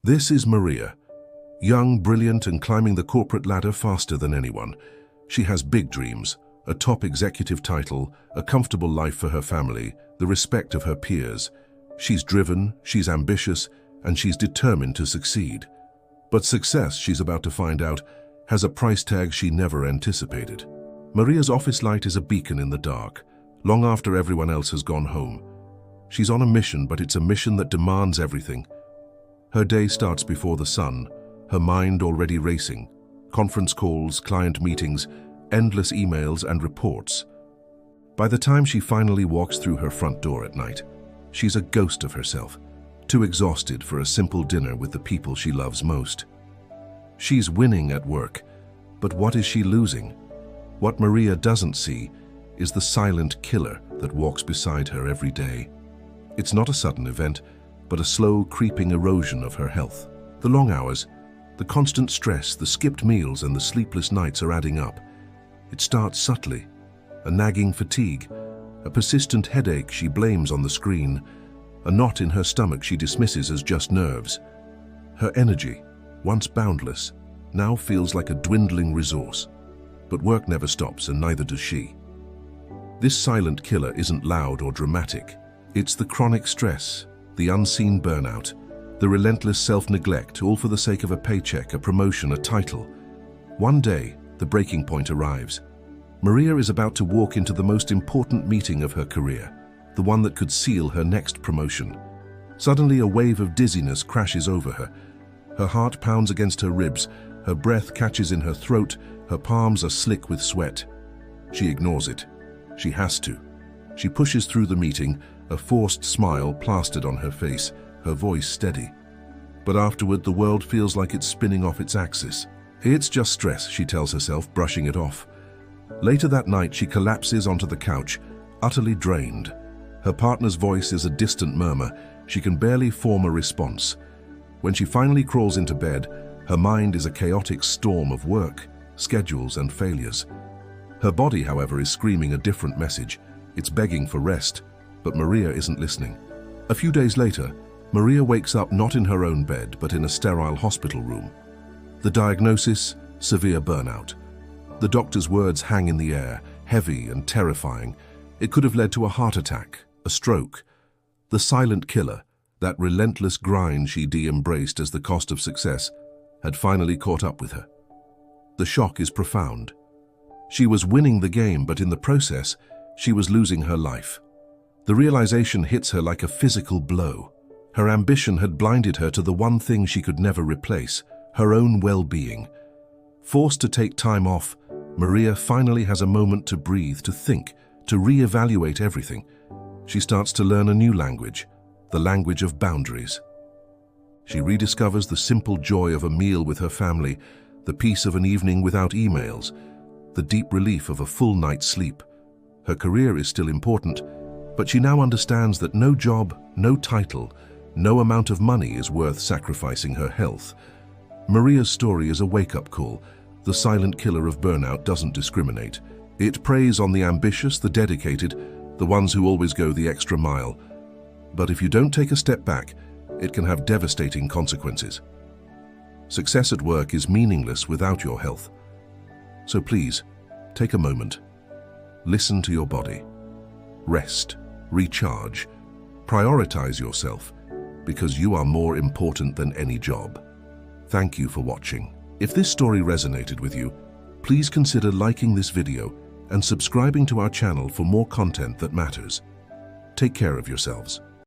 This is Maria, young, brilliant, and climbing the corporate ladder faster than anyone. She has big dreams, a top executive title, a comfortable life for her family, the respect of her peers. She's driven, she's ambitious, and she's determined to succeed. But success, she's about to find out, has a price tag she never anticipated. Maria's office light is a beacon in the dark, long after everyone else has gone home. She's on a mission, but it's a mission that demands everything. Her day starts before the sun, her mind already racing. Conference calls, client meetings, endless emails and reports. By the time she finally walks through her front door at night, she's a ghost of herself, too exhausted for a simple dinner with the people she loves most. She's winning at work, but what is she losing? What Maria doesn't see is the silent killer that walks beside her every day. It's not a sudden event, but a slow, creeping erosion of her health. The long hours, the constant stress, the skipped meals, and the sleepless nights are adding up. It starts subtly, a nagging fatigue, a persistent headache she blames on the screen, a knot in her stomach she dismisses as just nerves. Her energy, once boundless, now feels like a dwindling resource. But work never stops, and neither does she. This silent killer isn't loud or dramatic. It's the chronic stress, the unseen burnout, the relentless self-neglect, all for the sake of a paycheck, a promotion, a title. One day, the breaking point arrives. Maria is about to walk into the most important meeting of her career, the one that could seal her next promotion. Suddenly, a wave of dizziness crashes over her. Her heart pounds against her ribs, her breath catches in her throat, her palms are slick with sweat. She ignores it. She has to. She pushes through the meeting, a forced smile plastered on her face, her voice steady. But afterward, the world feels like it's spinning off its axis. It's just stress, she tells herself, brushing it off. Later that night, she collapses onto the couch, utterly drained. Her partner's voice is a distant murmur. She can barely form a response. When she finally crawls into bed, her mind is a chaotic storm of work, schedules, and failures. Her body, however, is screaming a different message. It's begging for rest, but Maria isn't listening. A few days later, Maria wakes up not in her own bed, but in a sterile hospital room. The diagnosis: severe burnout. The doctor's words hang in the air, heavy and terrifying. It could have led to a heart attack, a stroke. The silent killer, that relentless grind she embraced as the cost of success, had finally caught up with her. The shock is profound. She was winning the game, but in the process, she was losing her life. The realization hits her like a physical blow. Her ambition had blinded her to the one thing she could never replace, her own well-being. Forced to take time off, Maria finally has a moment to breathe, to think, to re-evaluate everything. She starts to learn a new language, the language of boundaries. She rediscovers the simple joy of a meal with her family, the peace of an evening without emails, the deep relief of a full night's sleep. Her career is still important, but she now understands that no job, no title, no amount of money is worth sacrificing her health. Maria's story is a wake-up call. The silent killer of burnout doesn't discriminate. It preys on the ambitious, the dedicated, the ones who always go the extra mile. But if you don't take a step back, it can have devastating consequences. Success at work is meaningless without your health. So please, take a moment. Listen to your body. Rest, recharge, prioritize yourself, because you are more important than any job. Thank you for watching. If this story resonated with you, please consider liking this video and subscribing to our channel for more content that matters. Take care of yourselves.